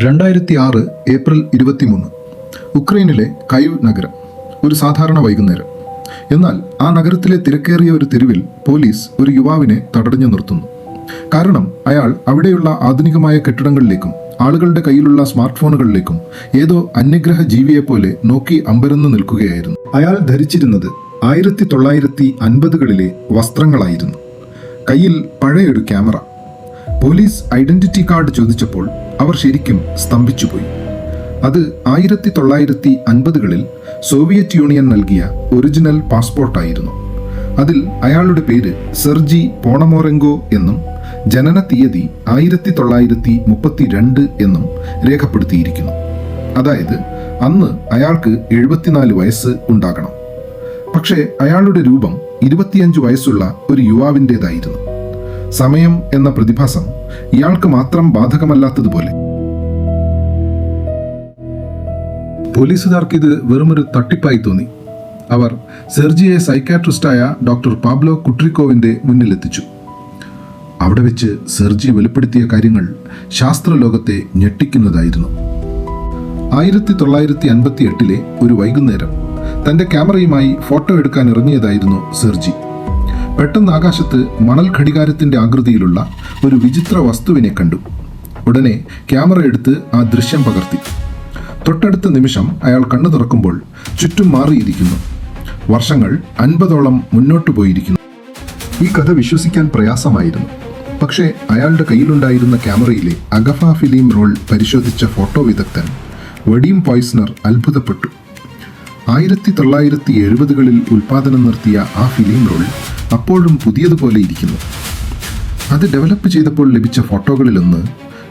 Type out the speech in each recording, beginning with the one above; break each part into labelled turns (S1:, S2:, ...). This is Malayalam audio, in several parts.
S1: 2006 ഏപ്രിൽ 23 ഉക്രൈനിലെ കൈവ് നഗരം. ഒരു സാധാരണ വൈകുന്നേരം. എന്നാൽ ആ നഗരത്തിലെ തിരക്കേറിയ ഒരു തെരുവിൽ പോലീസ് ഒരു യുവാവിനെ തടഞ്ഞു നിർത്തുന്നു. കാരണം അയാൾ അവിടെയുള്ള ആധുനികമായ കെട്ടിടങ്ങളിലേക്കും ആളുകളുടെ കയ്യിലുള്ള സ്മാർട്ട് ഫോണുകളിലേക്കും ഏതോ അന്യഗ്രഹ ജീവിയെപ്പോലെ നോക്കി അമ്പരന്ന് നിൽക്കുകയായിരുന്നു. അയാൾ ധരിച്ചിരുന്നത് 1950കളിലെ വസ്ത്രങ്ങളായിരുന്നു. കയ്യിൽ പഴയൊരു ക്യാമറ. പോലീസ് ഐഡന്റിറ്റി കാർഡ് ചോദിച്ചപ്പോൾ അവർ ശരിക്കും സ്തംഭിച്ചുപോയി. അത് 1950കളിൽ സോവിയറ്റ് യൂണിയൻ നൽകിയ ഒറിജിനൽ പാസ്പോർട്ടായിരുന്നു. അതിൽ അയാളുടെ പേര് സെർജി പോണമോറെങ്കോ എന്നും ജനന തീയതി 1932 എന്നും രേഖപ്പെടുത്തിയിരിക്കുന്നു. അതായത് അന്ന് അയാൾക്ക് 74 വയസ്സ് ഉണ്ടാകണം. പക്ഷേ അയാളുടെ രൂപം 25 വയസ്സുള്ള ഒരു യുവാവിൻ്റെതായിരുന്നു. സമയം എന്ന പ്രതിഭാസം ഇയാൾക്ക് മാത്രം ബാധകമല്ലാത്തതുപോലെ. പോലീസുകാർക്ക് ഇത് വെറുമൊരു തട്ടിപ്പായി തോന്നി. അവർ സെർജിയെ സൈക്കാട്രിസ്റ്റായ ഡോക്ടർ പാബ്ലോ കുട്രിക്കോവിന്റെ മുന്നിലെത്തിച്ചു. അവിടെ വെച്ച് സെർജി വെളിപ്പെടുത്തിയ കാര്യങ്ങൾ ശാസ്ത്രലോകത്തെ ഞെട്ടിക്കുന്നതായിരുന്നു. 1958 ഒരു വൈകുന്നേരം തന്റെ ക്യാമറയുമായി ഫോട്ടോ എടുക്കാൻ ഇറങ്ങിയതായിരുന്നു സെർജി. പെട്ടെന്ന് ആകാശത്ത് മണൽ ഘടികാരത്തിന്റെ ആകൃതിയിലുള്ള ഒരു വിചിത്ര വസ്തുവിനെ കണ്ടു. ഉടനെ ക്യാമറ എടുത്ത് ആ ദൃശ്യം പകർത്തി. തൊട്ടടുത്ത നിമിഷം അയാൾ കണ്ണു തുറക്കുമ്പോൾ ചുറ്റും മാറിയിരിക്കുന്നു. വർഷങ്ങൾ 50ഓളം മുന്നോട്ടു പോയിരിക്കുന്നു. ഈ കഥ വിശ്വസിക്കാൻ പ്രയാസമായിരുന്നു. പക്ഷേ അയാളുടെ കയ്യിലുണ്ടായിരുന്ന ക്യാമറയിലെ അഗഫ ഫിലിം റോൾ പരിശോധിച്ച ഫോട്ടോ വിദഗ്ധൻ വഡീം പോയ്സ്നർ അത്ഭുതപ്പെട്ടു. 1970കളിൽ ഉൽപാദനം നിർത്തിയ ആ ഫിലിം റോൾ അപ്പോഴും പുതിയതുപോലെ ഇരിക്കുന്നു. അത് ഡെവലപ്പ് ചെയ്തപ്പോൾ ലഭിച്ച ഫോട്ടോകളിലൊന്ന്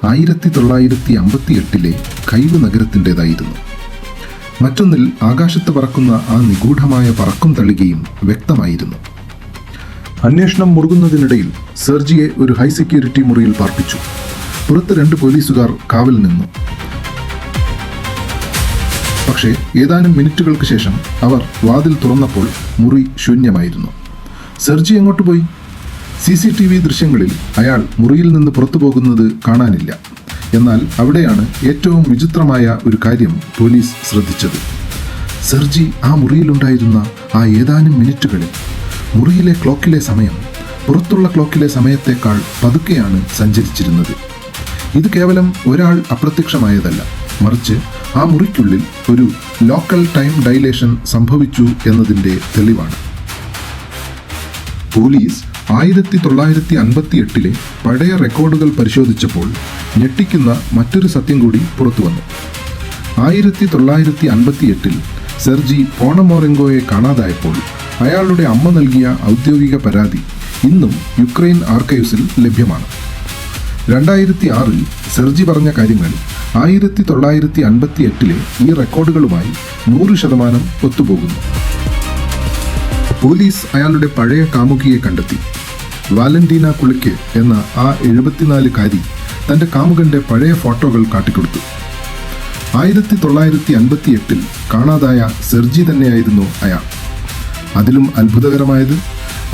S1: 1958 കൈവ് നഗരത്തിൻ്റെതായിരുന്നു. മറ്റൊന്നിൽ ആകാശത്ത് പറക്കുന്ന ആ നിഗൂഢമായ പറക്കും തളികയും വ്യക്തമായിരുന്നു. അന്വേഷണം മുറുകുന്നതിനിടയിൽ സെർജിയെ ഒരു ഹൈ സെക്യൂരിറ്റി മുറിയിൽ പാർപ്പിച്ചു. പുറത്ത് 2 പോലീസുകാർ കാവൽ നിന്നു. പക്ഷേ ഏതാനും മിനിറ്റുകൾക്ക് ശേഷം അവർ വാതിൽ തുറന്നപ്പോൾ മുറി ശൂന്യമായിരുന്നു. സെർജി എങ്ങോട്ട് പോയി? CCTV ദൃശ്യങ്ങളിൽ അയാൾ മുറിയിൽ നിന്ന് പുറത്തു പോകുന്നത് കാണാനില്ല. എന്നാൽ അവിടെയാണ് ഏറ്റവും വിചിത്രമായ ഒരു കാര്യം പോലീസ് ശ്രദ്ധിച്ചത്. സെർജി ആ മുറിയിലുണ്ടായിരുന്ന ആ ഏതാനും മിനിറ്റുകളിൽ മുറിയിലെ ക്ലോക്കിലെ സമയം പുറത്തുള്ള ക്ലോക്കിലെ സമയത്തേക്കാൾ പതുക്കെയാണ് സഞ്ചരിച്ചിരുന്നത്. ഇത് കേവലം ഒരാൾ അപ്രത്യക്ഷമായതല്ല, മറിച്ച് ആ മുറിക്കുള്ളിൽ ഒരു ലോക്കൽ ടൈം ഡൈലേഷൻ സംഭവിച്ചു എന്നതിൻ്റെ തെളിവാണ്. പോലീസ് 1958 പഴയ റെക്കോർഡുകൾ പരിശോധിച്ചപ്പോൾ ഞെട്ടിക്കുന്ന മറ്റൊരു സത്യം കൂടി പുറത്തു വന്നു. 1958 സെർജി പോണമോറെങ്കോയെ കാണാതായപ്പോൾ അയാളുടെ അമ്മ നൽകിയ ഔദ്യോഗിക പരാതി ഇന്നും യുക്രൈൻ ആർക്കൈവ്സിൽ ലഭ്യമാണ്. 2006 സെർജി പറഞ്ഞ കാര്യങ്ങൾ 1958 ഈ റെക്കോർഡുകളുമായി 100% ഒത്തുപോകുന്നു. പോലീസ് അയാളുടെ പഴയ കാമുകിയെ കണ്ടെത്തി. വാലന്റീന കുളിക്ക് എന്ന ആ 74-കാരി തന്റെ കാമുകന്റെ പഴയ ഫോട്ടോകൾ കാട്ടിക്കൊടുത്തു. 1958 കാണാതായ സെർജി തന്നെയായിരുന്നു അയാൾ. അതിലും അത്ഭുതകരമായത്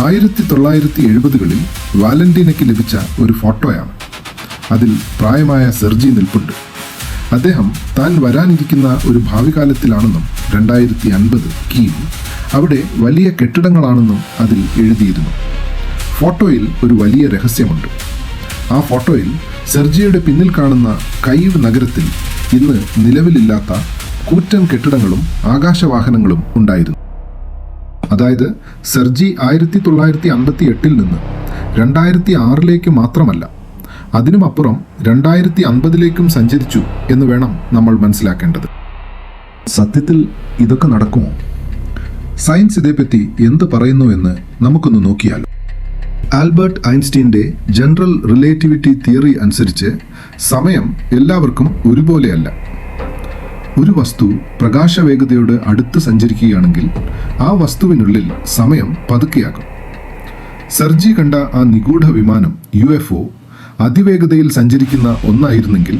S1: 1970കളിൽ വാലന്റീനയ്ക്ക് ലഭിച്ച ഒരു ഫോട്ടോയാണ്. അതിൽ പ്രായമായ സെർജി നിൽപ്പുണ്ട്. അദ്ദേഹം താൻ വരാനിരിക്കുന്ന ഒരു ഭാവി കാലത്തിലാണെന്നും 2050 കീവ് അവിടെ വലിയ കെട്ടിടങ്ങളാണെന്നും അതിൽ എഴുതിയിരുന്നു. ഫോട്ടോയിൽ ഒരു വലിയ രഹസ്യമുണ്ട്. ആ ഫോട്ടോയിൽ സെർജിയുടെ പിന്നിൽ കാണുന്ന കൈവ് നഗരത്തിൽ ഇന്ന് നിലവിലില്ലാത്ത കൂറ്റൻ കെട്ടിടങ്ങളും ആകാശവാഹനങ്ങളും ഉണ്ടായിരുന്നു. അതായത് സെർജി 1958 നിന്ന് 2006 മാത്രമല്ല, അതിനുമപ്പുറം 2050 സഞ്ചരിച്ചു എന്ന് വേണം നമ്മൾ മനസ്സിലാക്കേണ്ടത്. സത്യത്തിൽ ഇതൊക്കെ നടക്കുമോ? സയൻസ് ഇതേപ്പറ്റി എന്ത് പറയുന്നു എന്ന് നമുക്കൊന്ന് നോക്കിയാലോ. ആൽബർട്ട് ഐൻസ്റ്റീൻ്റെ ജനറൽ റിലേറ്റിവിറ്റി തിയറി അനുസരിച്ച് സമയം എല്ലാവർക്കും ഒരുപോലെയല്ല. ഒരു വസ്തു പ്രകാശവേഗതയോട് അടുത്ത് സഞ്ചരിക്കുകയാണെങ്കിൽ ആ വസ്തുവിനുള്ളിൽ സമയം പതുക്കെയാകും. സെർജി കണ്ട ആ നിഗൂഢ വിമാനം UFO അതിവേഗതയിൽ സഞ്ചരിക്കുന്ന ഒന്നായിരുന്നെങ്കിൽ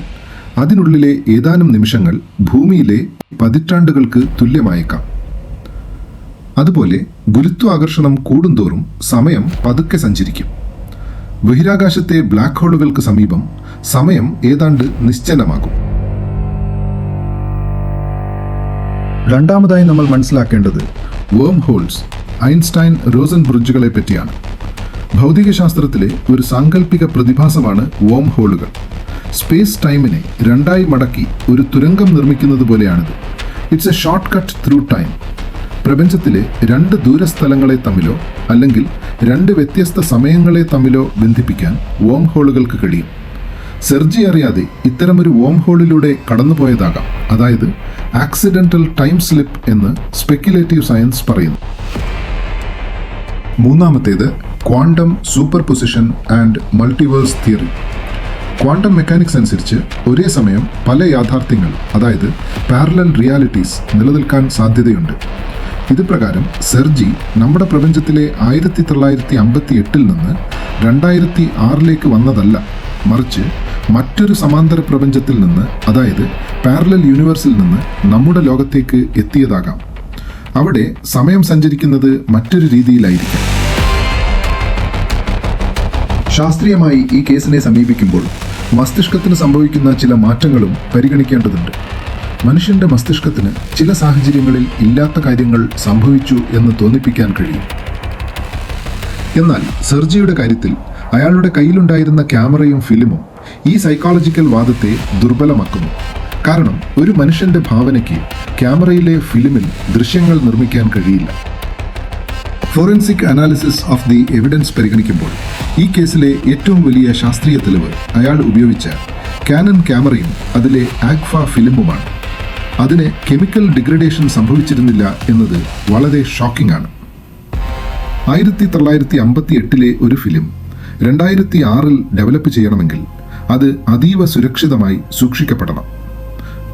S1: അതിനുള്ളിലെ ഏതാനും നിമിഷങ്ങൾ ഭൂമിയിലെ പതിറ്റാണ്ടുകൾക്ക് തുല്യമായേക്കാം. അതുപോലെ ഗുരുത്വാകർഷണം കൂടുന്തോറും സമയം പതുക്കെ സഞ്ചരിക്കും. ബഹിരാകാശത്തെ ബ്ലാക്ക് ഹോളുകൾക്ക് സമീപം സമയം ഏതാണ്ട് നിശ്ചലമാകും. രണ്ടാമതായി നമ്മൾ മനസ്സിലാക്കേണ്ടത് വേം ഹോൾസ്, ഐൻസ്റ്റൈൻ റോസൻ ബ്രിഡ്ജുകളെ പറ്റിയാണ്. ഭൗതികശാസ്ത്രത്തിലെ ഒരു സാങ്കല്പിക പ്രതിഭാസമാണ് വേം ഹോളുകൾ. സ്പേസ് ടൈമിനെ രണ്ടായി മടക്കി ഒരു തുരങ്കം നിർമ്മിക്കുന്നത് പോലെയാണിത്. It's a short cut through time. പ്രപഞ്ചത്തിലെ രണ്ട് ദൂരസ്ഥലങ്ങളെ തമ്മിലോ അല്ലെങ്കിൽ രണ്ട് വ്യത്യസ്ത സമയങ്ങളെ തമ്മിലോ ബന്ധിപ്പിക്കാൻ വേം ഹോളുകൾക്ക് കഴിയും. സെർജി അറിയാതെ ഇത്തരമൊരു വേം ഹോളിലൂടെ കടന്നുപോയതാകാം. അതായത് ആക്സിഡന്റൽ ടൈം സ്ലിപ്പ് എന്ന് സ്പെക്യുലേറ്റീവ് സയൻസ് പറയുന്നു. മൂന്നാമത്തേത് quantum super position and multiverse theory. Quantum mechanics അനുസരിച്ച് ഒരേ സമയം പല യാഥാർത്ഥ്യങ്ങൾ, അതായത് പാരലൽ റിയാലിറ്റീസ് നിലനിൽക്കാൻ സാധ്യതയുണ്ട്. ഇത് പ്രകാരം സെർജി നമ്മുടെ പ്രപഞ്ചത്തിലെ 1958 നിന്ന് 2006 വന്നതല്ല, മറിച്ച് മറ്റൊരു സമാന്തര പ്രപഞ്ചത്തിൽ നിന്ന്, അതായത് പാരലൽ യൂണിവേഴ്സിൽ നിന്ന് നമ്മുടെ ലോകത്തേക്ക് എത്തിയതാകാം. അവിടെ സമയം സഞ്ചരിക്കുന്നത് മറ്റൊരു രീതിയിലായിരിക്കും. ശാസ്ത്രീയമായി ഈ കേസിനെ സമീപിക്കുമ്പോൾ മസ്തിഷ്കത്തിന് സംഭവിക്കുന്ന ചില മാറ്റങ്ങളും പരിഗണിക്കേണ്ടതുണ്ട്. മനുഷ്യന്റെ മസ്തിഷ്കത്തിന് ചില സാഹചര്യങ്ങളിൽ ഇല്ലാത്ത കാര്യങ്ങൾ സംഭവിച്ചു എന്ന് തോന്നിപ്പിക്കാൻ കഴിയും. എന്നാൽ സെർജിയുടെ കാര്യത്തിൽ അയാളുടെ കയ്യിലുണ്ടായിരുന്ന ക്യാമറയും ഫിലിമും ഈ സൈക്കോളജിക്കൽ വാദത്തെ ദുർബലമാക്കുന്നു. കാരണം ഒരു മനുഷ്യന്റെ ഭാവനയ്ക്ക് ക്യാമറയിലെ ഫിലിമിൽ ദൃശ്യങ്ങൾ നിർമ്മിക്കാൻ കഴിയില്ല. Forensic analysis of the evidence പരിഗണിക്കുമ്പോൾ ഈ കേസിലെ ഏറ്റവും വലിയ ശാസ്ത്രീയ തെളിവ് അയാൾ ഉപയോഗിച്ച കാനൺ ക്യാമറയും അതിലെ ആഗ്ഫ ഫിലിമുമാണ്. അതിന് കെമിക്കൽ ഡിഗ്രഡേഷൻ സംഭവിച്ചിരുന്നില്ല എന്നത് വളരെ ഷോക്കിംഗ് ആണ്. 1958 ഒരു ഫിലിം 2006 ഡെവലപ്പ് ചെയ്യണമെങ്കിൽ അത് അതീവ സുരക്ഷിതമായി സൂക്ഷിക്കപ്പെടണം.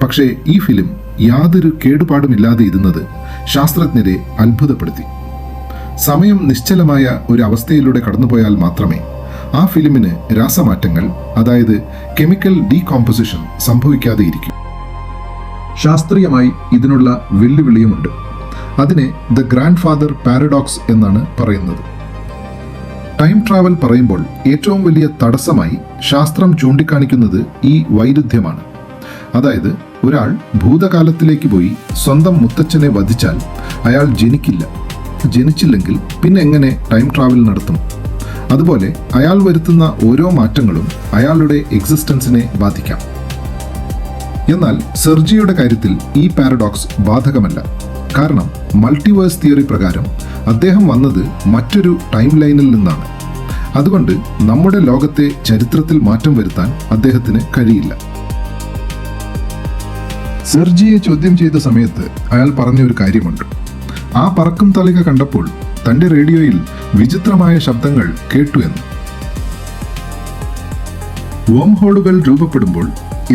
S1: പക്ഷേ ഈ ഫിലിം യാതൊരു കേടുപാടുമില്ലാതെ ഇരുന്നത് ശാസ്ത്രജ്ഞരെ അത്ഭുതപ്പെടുത്തി. സമയം നിശ്ചലമായ ഒരു അവസ്ഥയിലൂടെ കടന്നുപോയാൽ മാത്രമേ ആ ഫിലിമിന് രാസമാറ്റങ്ങൾ, അതായത് കെമിക്കൽ ഡീകോമ്പോസിഷൻ സംഭവിക്കാതെ ഇരിക്കും. ശാസ്ത്രീയമായി ഇതിനുള്ള വെല്ലുവിളിയുമുണ്ട്. അതിനെ ദ ഗ്രാൻഡ് ഫാദർ പാരഡോക്സ് എന്നാണ് പറയുന്നത്. ടൈം ട്രാവൽ പറയുമ്പോൾ ഏറ്റവും വലിയ തടസ്സമായി ശാസ്ത്രം ചൂണ്ടിക്കാണിക്കുന്നത് ഈ വൈരുദ്ധ്യമാണ്. അതായത് ഒരാൾ ഭൂതകാലത്തിലേക്ക് പോയി സ്വന്തം മുത്തച്ഛനെ വധിച്ചാൽ അയാൾ ജനിച്ചില്ലെങ്കിൽ പിന്നെ എങ്ങനെ ടൈം ട്രാവൽ നടത്തും? അതുപോലെ അയാൾ വരുത്തുന്ന ഓരോ മാറ്റങ്ങളും അയാളുടെ എക്സിസ്റ്റൻസിനെ ബാധിക്കാം. എന്നാൽ സെർജിയുടെ കാര്യത്തിൽ ഈ പാരഡോക്സ് ബാധകമല്ല. കാരണം മൾട്ടിവേഴ്സ് തിയറി പ്രകാരം അദ്ദേഹം വന്നത് മറ്റൊരു ടൈം ലൈനിൽ നിന്നാണ്. അതുകൊണ്ട് നമ്മുടെ ലോകത്തെ ചരിത്രത്തിൽ മാറ്റം വരുത്താൻ അദ്ദേഹത്തിന് കഴിയില്ല. സെർജിയെ ചോദ്യം ചെയ്ത സമയത്ത് അയാൾ പറഞ്ഞൊരു കാര്യമുണ്ട്. ആ പറക്കും തളിക കണ്ടപ്പോൾ തന്റെ റേഡിയോയിൽ വിചിത്രമായ ശബ്ദങ്ങൾ കേട്ടു എന്ന്. വേം ഹോളുകൾ രൂപപ്പെടുമ്പോൾ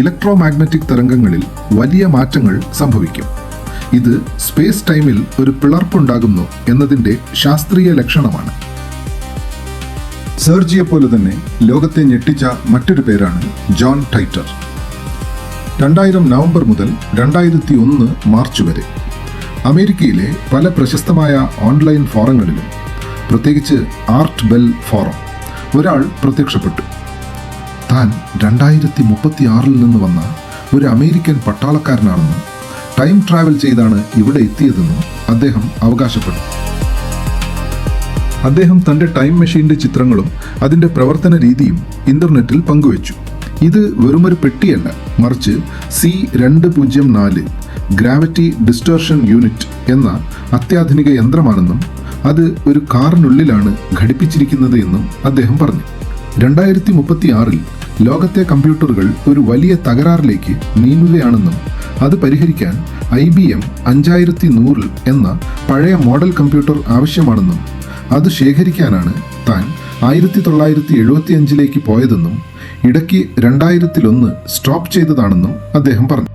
S1: ഇലക്ട്രോമാഗ്നറ്റിക് തരംഗങ്ങളിൽ വലിയ മാറ്റങ്ങൾ സംഭവിക്കും. ഇത് സ്പേസ് ടൈമിൽ ഒരു പിളർപ്പുണ്ടാകുന്നു എന്നതിന്റെ ശാസ്ത്രീയ ലക്ഷണമാണ്. സെർജിയെ പോലെ തന്നെ ലോകത്തെ ഞെട്ടിച്ച മറ്റൊരു പേരാണ് ജോൺ ടൈറ്റർ. 2000 നവംബർ മുതൽ 2001 മാർച്ച് വരെ അമേരിക്കയിലെ പല പ്രശസ്തമായ ഓൺലൈൻ ഫോറങ്ങളിലും, പ്രത്യേകിച്ച് ആർട്ട് ബെൽ ഫോറം, ഒരാൾ പ്രത്യക്ഷപ്പെട്ടു. താൻ 2036 നിന്ന് വന്ന ഒരു അമേരിക്കൻ പട്ടാളക്കാരനാണെന്നും ടൈം ട്രാവൽ ചെയ്താണ് ഇവിടെ എത്തിയതെന്നും അദ്ദേഹം അവകാശപ്പെട്ടു. അദ്ദേഹം തൻ്റെ ടൈം മെഷീൻ്റെ ചിത്രങ്ങളും അതിൻ്റെ പ്രവർത്തന രീതിയും ഇന്റർനെറ്റിൽ പങ്കുവച്ചു. ഇത് വെറുമൊരു പെട്ടിയല്ല, മറിച്ച് C204 ഗ്രാവിറ്റി ഡിസ്റ്റോർഷൻ യൂണിറ്റ് എന്ന അത്യാധുനിക യന്ത്രമാണെന്നും അത് ഒരു കാറിനുള്ളിലാണ് ഘടിപ്പിച്ചിരിക്കുന്നത് എന്നും അദ്ദേഹം പറഞ്ഞു. 2036 ലോകത്തെ കമ്പ്യൂട്ടറുകൾ ഒരു വലിയ തകരാറിലേക്ക് നീങ്ങുകയാണെന്നും അത് പരിഹരിക്കാൻ IBM 5100 എന്ന പഴയ മോഡൽ കമ്പ്യൂട്ടർ ആവശ്യമാണെന്നും അത് ശേഖരിക്കാനാണ് താൻ 1975 പോയതെന്നും ഇടയ്ക്ക് 2001 സ്റ്റോപ്പ് ചെയ്തതാണെന്നും അദ്ദേഹം പറഞ്ഞു.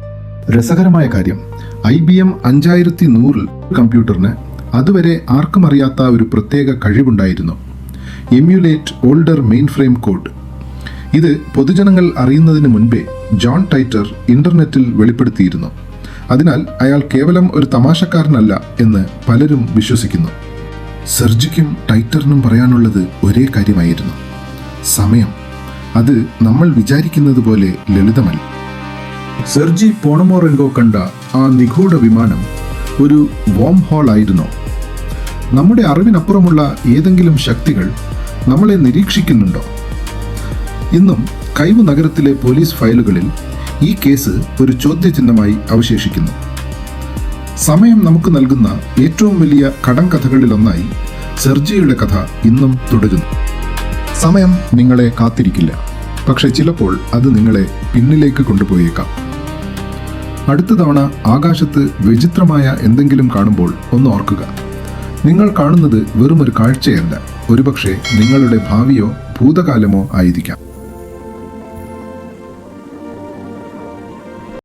S1: രസകരമായ കാര്യം, IBM 5100 കമ്പ്യൂട്ടറിന് അതുവരെ ആർക്കും അറിയാത്ത ഒരു പ്രത്യേക കഴിവുണ്ടായിരുന്നു: എമ്യുലേറ്റ് ഓൾഡർ മെയിൻ ഫ്രെയിം കോഡ്. ഇത് പൊതുജനങ്ങൾ അറിയുന്നതിന് മുൻപേ ജോൺ ടൈറ്റർ ഇന്റർനെറ്റിൽ വെളിപ്പെടുത്തിയിരുന്നു. അതിനാൽ അയാൾ കേവലം ഒരു തമാശക്കാരനല്ല എന്ന് പലരും വിശ്വസിക്കുന്നു. സെർജിക്കും ടൈറ്ററിനും പറയാനുള്ളത് ഒരേ കാര്യമായിരുന്നു: സമയം. അത് നമ്മൾ വിചാരിക്കുന്നത് പോലെ ലളിതമല്ല. സെർജി പോണമോറെങ്കോ കണ്ട ആ നിഗൂഢ വിമാനം ഒരു വോം ഹോൾ ആയിരുന്നോ? നമ്മുടെ അറിവിനപ്പുറമുള്ള ഏതെങ്കിലും ശക്തികൾ നമ്മളെ നിരീക്ഷിക്കുന്നുണ്ടോ? ഇന്നും കൈവ് നഗരത്തിലെ പോലീസ് ഫയലുകളിൽ ഈ കേസ് ഒരു ചോദ്യചിഹ്നമായി അവശേഷിക്കുന്നു. സമയം നമുക്ക് നൽകുന്ന ഏറ്റവും വലിയ കടങ്കഥകളിലൊന്നായി സെർജിയുടെ കഥ ഇന്നും തുടരുന്നു. സമയം നിങ്ങളെ കാത്തിരിക്കില്ല, പക്ഷെ ചിലപ്പോൾ അത് നിങ്ങളെ പിന്നിലേക്ക് കൊണ്ടുപോയേക്കാം. അടുത്ത തവണ ആകാശത്ത് വിചിത്രമായ എന്തെങ്കിലും കാണുമ്പോൾ ഒന്ന് ഓർക്കുക, നിങ്ങൾ കാണുന്നത് വെറുമൊരു കാഴ്ചയല്ല, ഒരുപക്ഷെ നിങ്ങളുടെ ഭാവിയോ ഭൂതകാലമോ ആയിരിക്കാം.